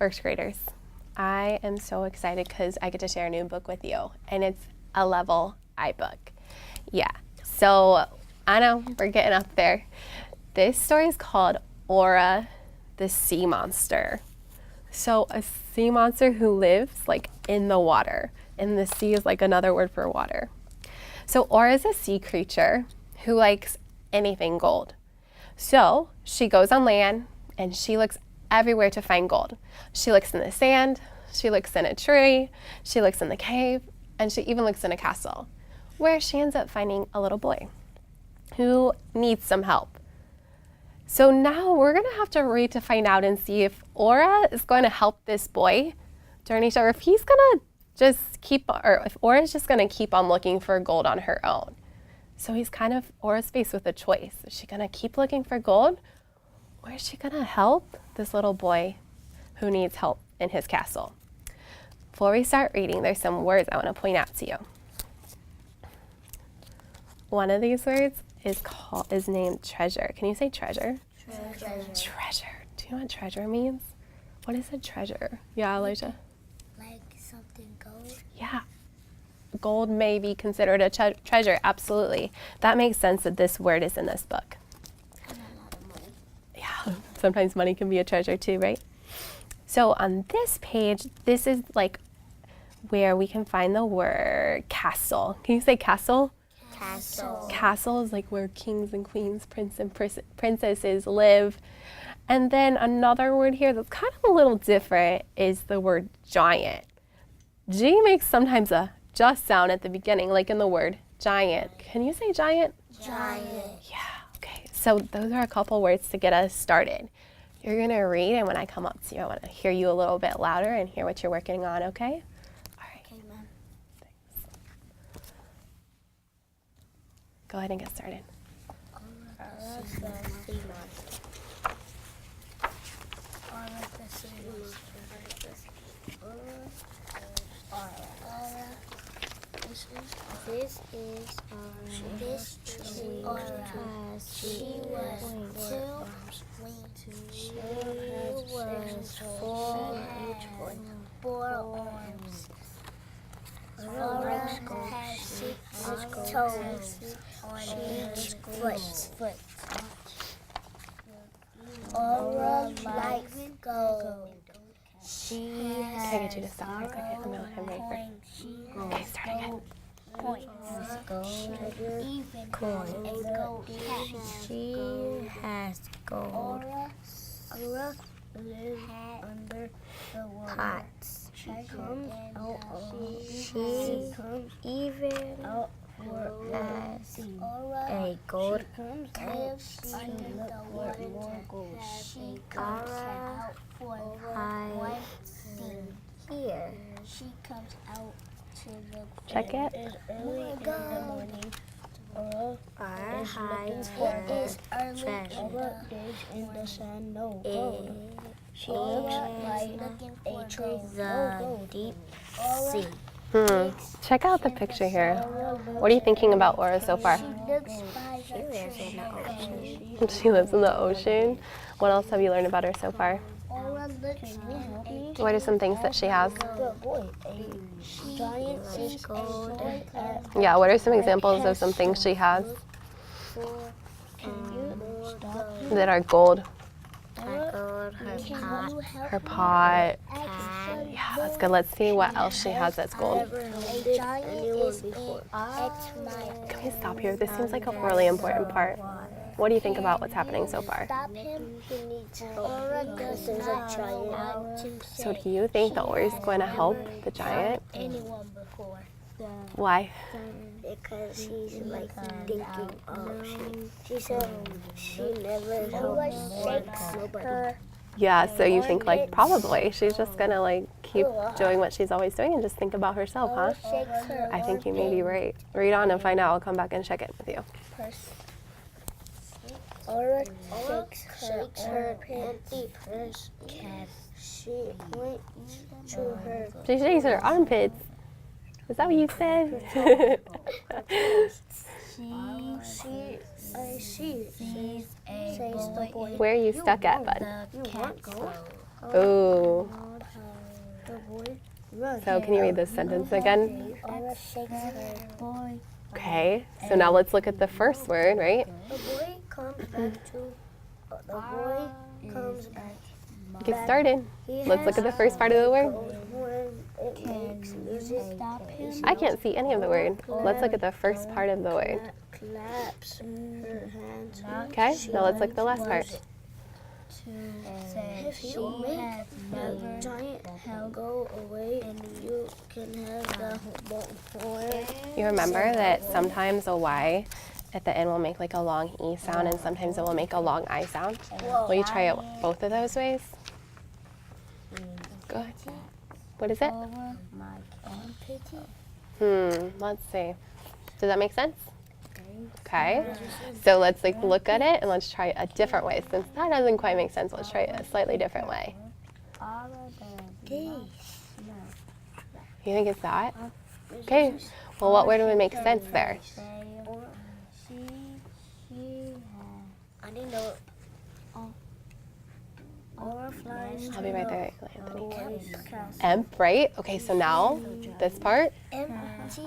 First graders, I am so excited because I get to share a new book with you, and it's a Level I book. Yeah, so I know we're getting up there. This story is called Aura, the Sea Monster. So a sea monster who lives like in the water, and the sea is like another word for water. So Aura is a sea creature who likes anything gold. So she goes on land and she looks everywhere to find gold. She looks in the sand, she looks in a tree, she looks in the cave, and she even looks in a castle, where she ends up finding a little boy who needs some help. So now we're gonna have to read to find out and see if Aura is going to help this boy Journey, or if he's gonna just if Aura's just gonna keep on looking for gold on her own. So Aura's faced with a choice. Is she gonna keep looking for gold, or is she gonna help this little boy who needs help in his castle? Before we start reading, there's some words I wanna point out to you. One of these words is named treasure. Can you say treasure? Treasure. Do you know what treasure means? What is a treasure? Yeah, Elijah? Like something gold? Yeah. Gold may be considered a treasure, absolutely. That makes sense that this word is in this book. And a lot of money. Yeah, sometimes money can be a treasure too, right? So on this page, this is like where we can find the word castle. Can you say castle? Castle. Castle is like where kings and queens, prince and princesses live. And then another word here that's kind of a little different is the word giant. G makes sometimes a just sound at the beginning, like in the word giant. Can you say giant? Giant. Yeah, okay. So those are a couple words to get us started. You're gonna read, and when I come up to you, I wanna hear you a little bit louder and hear what you're working on, okay? All right. Okay, Mom. Thanks. Go ahead and get started. This is this tree has she was four arms. Aura has 6 toes on each foot. Aura likes gold. She has Can I get you to stop for a second? I'm ready for Okay, start again. Coins, coin, a gold cat. She has gold. Aura lives under the water. Pots. She comes out as a gold cat. She comes out for one thing. Here. She comes out to the Check it. early in the morning. Our hides is early in the sun. No gold. She looks like a tree. The deep sea. Check out the picture here. What are you thinking about Aura so far? She lives in the ocean. She lives in the ocean. What else have you learned about her so far? Aura looks like What are some things that she has? giant is gold. Yeah, what are some examples of some things she has that are gold? Her pot. Yeah, that's good. Let's see what else she has that's gold. A giant is Can we stop here? This seems like a really important part. What do you think about what's happening so far? Stop him. He needs help because there's a giant. So do you think that Aura is going to help the giant? Anyone before. Why? Because she's like thinking she said she never helps nobody. Yeah, so you think like probably she's just going to like keep doing what she's always doing and just think about herself, huh? I think you may be right. Read on and find out. I'll come back and check it with you. Aura shakes her empty purse cap. She points to her. She shakes her armpits. Is that what you said? Says the boy. Where are you stuck at, bud? Ooh. The boy runs. So can you read this sentence again? Aura shakes her boy. Okay. So now let's look at the first word, right? The boy comes back to. The boy comes back. Get started. Let's look at the first part of the word. When it makes music. I can't see any of the word. Let's look at the first part of the word. Claps her hands. Okay. Now let's look at the last part. If you make the giant go away, and you can have the horn. You remember that sometimes a Y at the end will make like a long E sound and sometimes it will make a long I sound. Will you try it both of those ways? Good. What is it? Let's see. Does that make sense? Okay. So let's like look at it and let's try it a different way. Since that doesn't quite make sense, let's try it a slightly different way. You think it's that? Okay. Well, what word would make sense there? I didn't know. Aura flies. I'll be right there, Anthony. Cast. Emp, right? Okay, so now this part. Empty.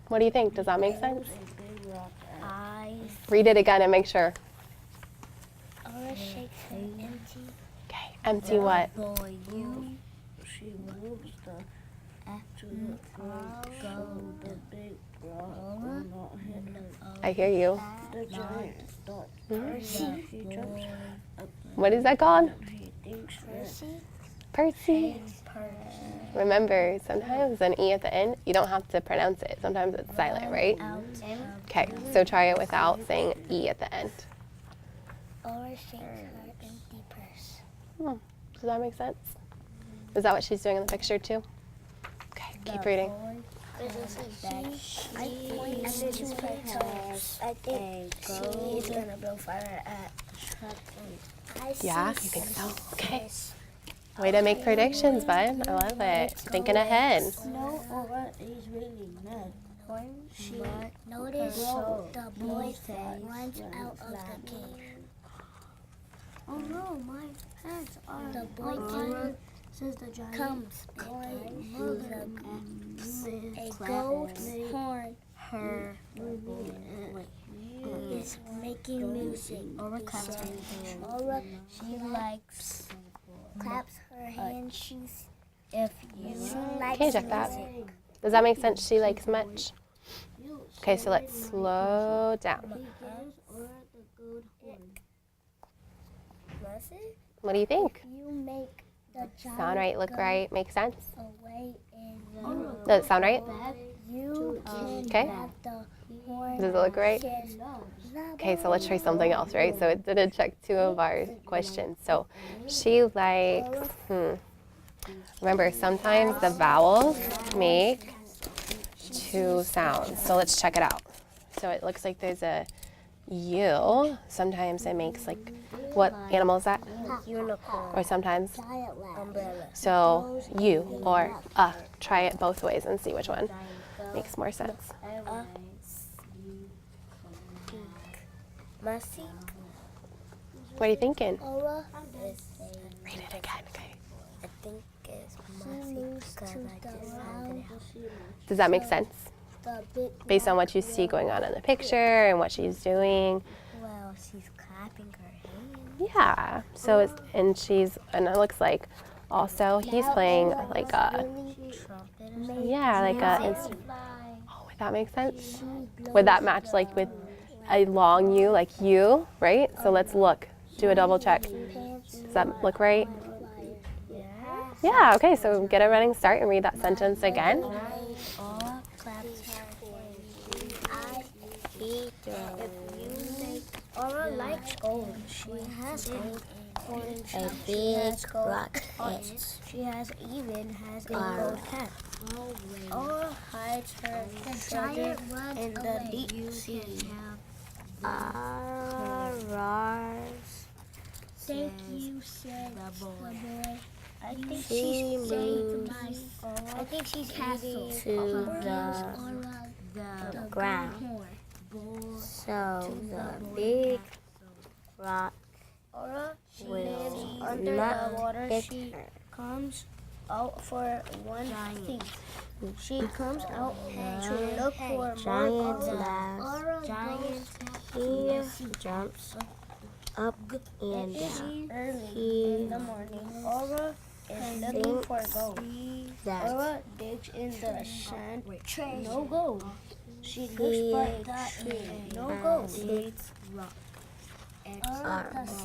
What do you think? Does that make sense? I. Read it again and make sure. Aura shakes her empty. Okay, empty what? Boy, you. She moves the after the go the big rock will not hit I hear you. the giant stop. Mhm. She jumps up. What is that called? She thinks Percy. Remember, sometimes an E at the end, you don't have to pronounce it. Sometimes it's silent, right? Okay, so try it without saying E at the end. Aura shakes her empty purse. Does that make sense? Is that what she's doing in the picture too? Okay, keep reading. I point at this picture. I think she is gonna blow fire at. Yeah, you think so? Okay. Way to make predictions, bud. I love it. Thinking ahead. No, Aura is really mad. She noticed the boy runs out of the cave. Oh no, my hands are. The boy says the giant comes a gold horn. Her is making music. Aura claps her hands. Aura, she likes claps her hands. If you like Can you check that? Does that make sense? She likes much. Okay, so let's slow down. What do you think? You make the Sound right, look right, make sense? away in Does it sound right? you can Okay. have the horn. Does it look right? Says, Okay, so let's try something else, right? So it didn't check two of our questions. So she likes, remember, sometimes the vowels make two sounds. So let's check it out. So it looks like there's a U. Sometimes it makes like, what animal is that? Unicorn. Or sometimes, Umbrella. so U or try it both ways and see which one makes more sense. Mercy. What are you thinking? Aura. Read it again, okay? I think it's mercy because I just found it out. Does that make sense? The big Based on what you see going on in the picture and what she's doing. well, she's clapping her hands. Yeah. So it's and it looks like also he's playing like a oh, would that make sense? Would that match like with a long U like you, right? So let's look. Do a double check. Does that look right? Yeah. Okay. So get a running start and read that sentence again. Aura claps her hands. I eat if you make Aura likes gold. She has gold. A big rock head. She has a gold hat. Aura hides her treasure in the deep sea. Thank you, said the boy. I think she's saying I think she's castle to the ground. So the big rock will under the water, she comes out for one thing. She comes out to look for more gold. Giant here jumps up and down. Early in the morning, Aura is looking for gold. Aura digs in the sand. No gold. She looks but no gold.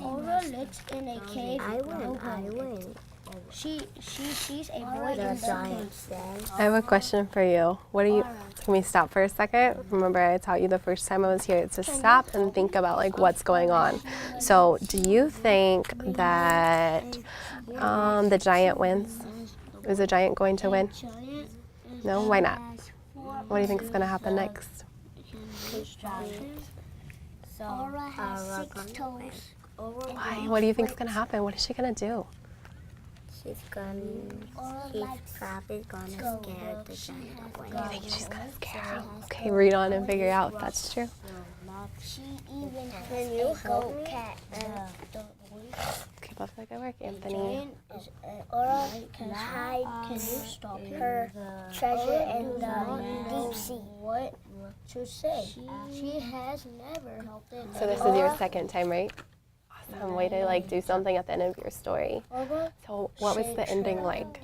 Aura looks in a cave. I win. She sees a boy in the cave. I have a question for you. What are you? Can we stop for a second? Remember, I taught you the first time I was here to stop and think about like what's going on. So, do you think that the giant wins? Is the giant going to win? No, why not? What do you think is going to happen next? Aura has 6 toes. Why? What do you think is going to happen? What is she going to do? She's probably gonna scare the giant away. You think she's going to scare him? Okay, read on and figure out if that's true. She even has a goat cat. Keep up the good work, Anthony. Aura can hide. Can you stop her treasure in the deep sea? What to say? She has never helped it. So this is your second time, right? Awesome way to like do something at the end of your story. So what was the ending like?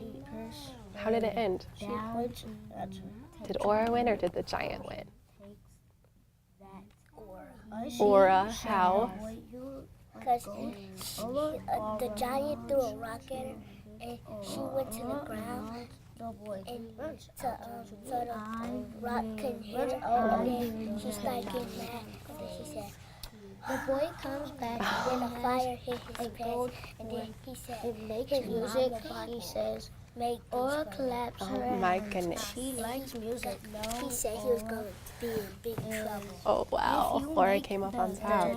How did it end? Did Aura win or did the giant win? Aura, how? Because the giant threw a rock at her, and she went to the ground, and so the rock couldn't hit her. And then she started getting mad, and then she said, the boy comes back, and a fire hit his pants, and then he said, his music, he says, Aura claps her Oh my goodness. She likes music. He said he was going to be in big trouble. Oh wow, Aura came up on top.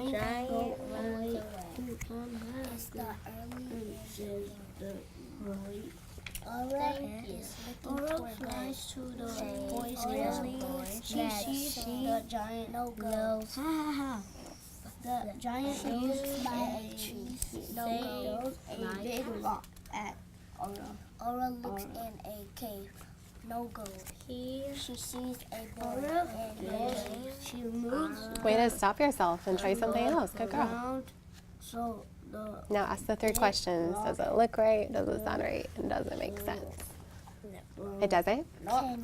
Aura flies to the boy's castle. She sees the giant no-go. The giant used a big rock at Aura. Aura looks in a cave. No gold. Here she sees a boy and she moves. Way to stop yourself and try something else. Good girl. Around. So Now ask the 3 questions. Does it look right? Does it sound right? And does it make sense? It doesn't?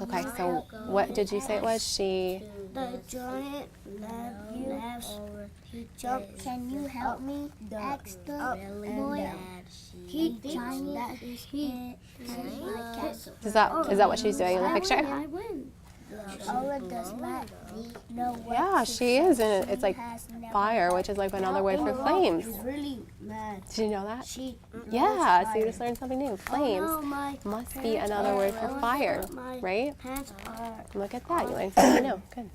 Okay, so what did you say it was? She... The giant laughs. He jumps. Can you help me? Asked the boy. He thinks that he has my castle. Is that what she's doing in the picture? I win. Aura does not know what Yeah, she is. And it's like fire, which is like another word for flames. She's really mad. Did you know that? She Yeah, so you just learned something new. Flames Oh, my must be another word for fire, right? pants are Look at that. You learned something new. Good.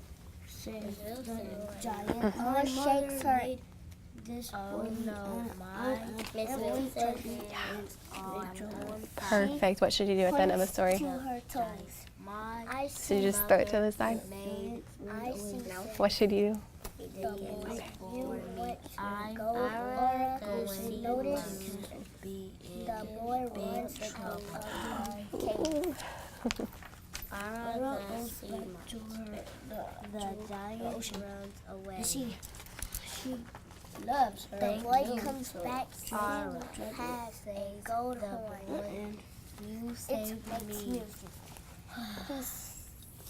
says the giant. Aura shakes her. This Perfect. What should you do at the end of the story? to her toes. I Should see you just throw it to the side? I see What should you do? you went to go Aura and notice the boy runs out of the cave. Aura goes back to the giant runs away. She loves her. The boy comes back. Aura has a gold horn. And you saved me. He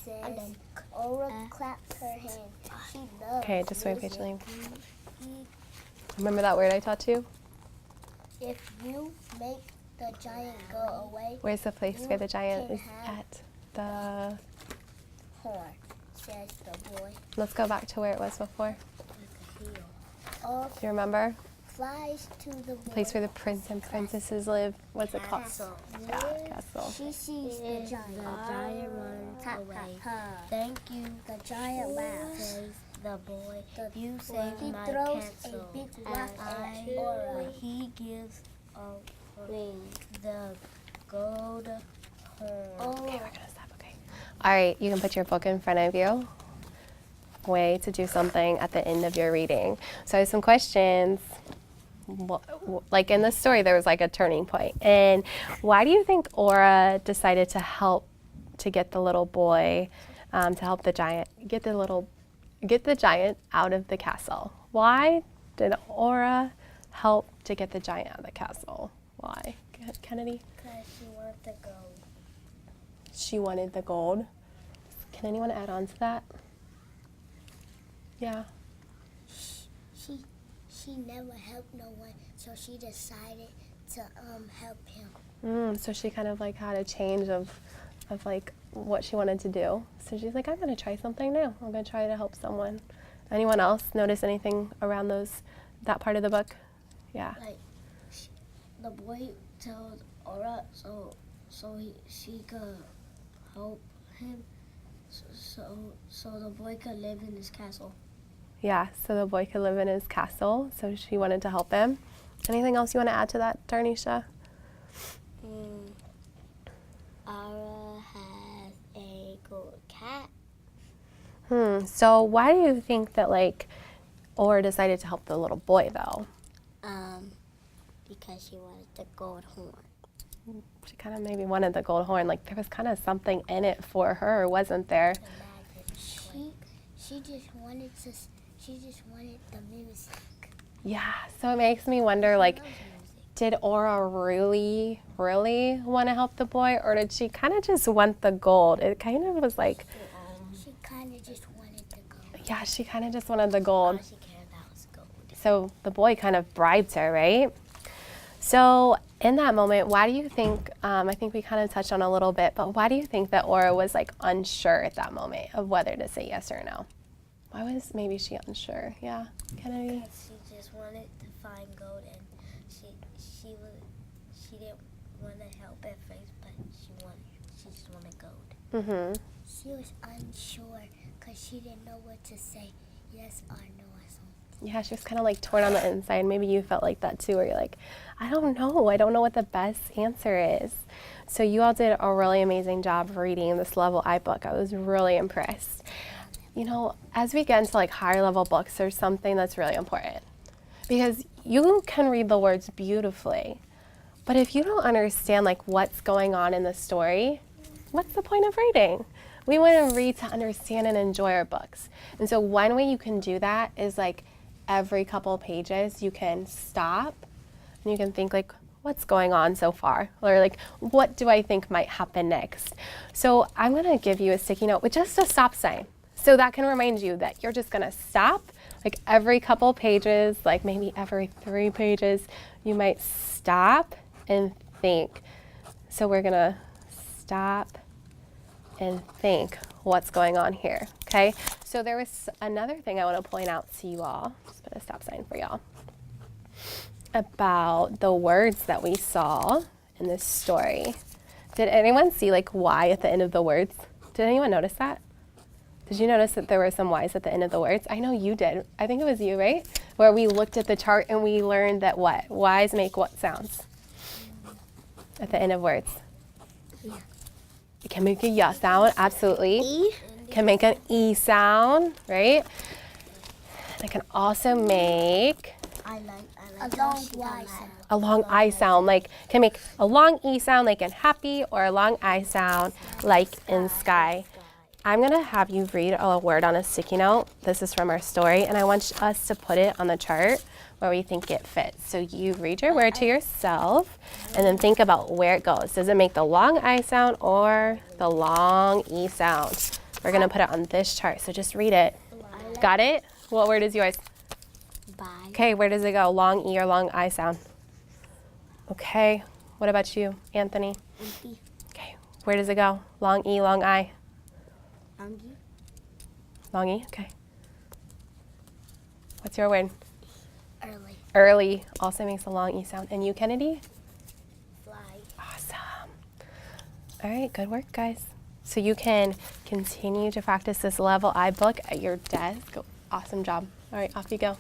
says, and then Aura claps her hand. She loves Okay, just wait music. patiently. Remember that word I taught you? If you make the giant go away, Where's the place where the giant is at? The... horn, says the boy. Let's go back to where it was before. Off Do you remember? flies to the boy. The place where the prince and princesses live. What's it called? Yeah, castle. She sees the giant. The giant runs away. Thank you. The giant laughs. The boy. You saved my castle. He throws a big rock at Aura. He gives the gold horn. Okay, we're gonna stop. Okay. All right, you can put your book in front of you. Way to do something at the end of your reading. So I have some questions. like in the story, there was like a turning point. And why do you think Aura decided to get the little boy, to help the giant, get the giant out of the castle? Why did Aura help to get the giant out of the castle? Why? Kennedy? Because she wanted the gold. She wanted the gold. Can anyone add on to that? Yeah. She never helped no one, so she decided to help him. So she kind of like had a change of like what she wanted to do. So she's like, I'm gonna try something new. I'm gonna try to help someone. Anyone else notice anything around that part of the book? Yeah. Like the boy told Aura she could help him, so the boy could live in his castle. Yeah, so the boy could live in his castle, so she wanted to help him. Anything else you want to add to that, Darnisha? Aura has a gold cat. So why do you think that like Aura decided to help the little boy though? Because she wanted the gold horn. She kind of maybe wanted the gold horn. Like there was kind of something in it for her, wasn't there? She just wanted the music. Yeah, so it makes me wonder, like, did Aura really, really want to help the boy, or did she kind of just want the gold? It kind of was like, She kind of just wanted the gold. yeah, she kind of just wanted the gold. All she cared about was gold. So the boy kind of bribed her, right? So in that moment, why do you think, I think we kind of touched on a little bit, but why do you think that Aura was like unsure at that moment of whether to say yes or no? Why was maybe she unsure? Yeah, Kennedy? Because she just wanted to find gold, and she didn't want to help at first, but she just wanted gold. Mm-hmm. She was unsure because she didn't know what to say, yes or no or something. Yeah, she was kind of like torn on the inside. Maybe you felt like that too, where you're like, I don't know what the best answer is. So you all did a really amazing job reading this Level I book. I was really impressed. You know, as we get into like higher level books, there's something that's really important, because you can read the words beautifully, but if you don't understand like what's going on in the story, what's the point of reading? We want to read to understand and enjoy our books. And so one way you can do that is like every couple of pages you can stop and you can think like, what's going on so far? Or like, what do I think might happen next? So I'm gonna give you a sticky note with just a stop sign. So that can remind you that you're just gonna stop like every couple pages, like maybe every 3 pages, you might stop and think. So we're gonna stop and think what's going on here, okay? So there was another thing I wanna point out to you all, just put a stop sign for y'all, about the words that we saw in this story. Did anyone see like Y at the end of the words? Did anyone notice that? Did you notice that there were some Y's at the end of the words? I know you did. I think it was you, right? Where we looked at the chart and we learned that what? Y's make what sounds? At the end of words. Yeah. It can make a Y sound, absolutely. E. Can make an E sound, right? And it can also make I like a long Y sound. a long I sound, like can make a long E sound like in happy, or a long I sound like in sky. I'm gonna have you read a word on a sticky note. This is from our story, and I want us to put it on the chart where we think it fits. So you read your word to yourself and then think about where it goes. Does it make the long I sound or the long E sound? We're gonna put it on this chart, so just read it. Got it? What word is yours? Bye. Okay, where does it go? Long E or long I sound? Okay, what about you, Anthony? Empty. Okay, where does it go? Long E, long I? Hungry. Long E, okay. What's your word? Early. Early also makes a long E sound. And you, Kennedy? Fly. Awesome. All right, good work, guys. So you can continue to practice this Level I book at your desk. Awesome job. All right, off you go.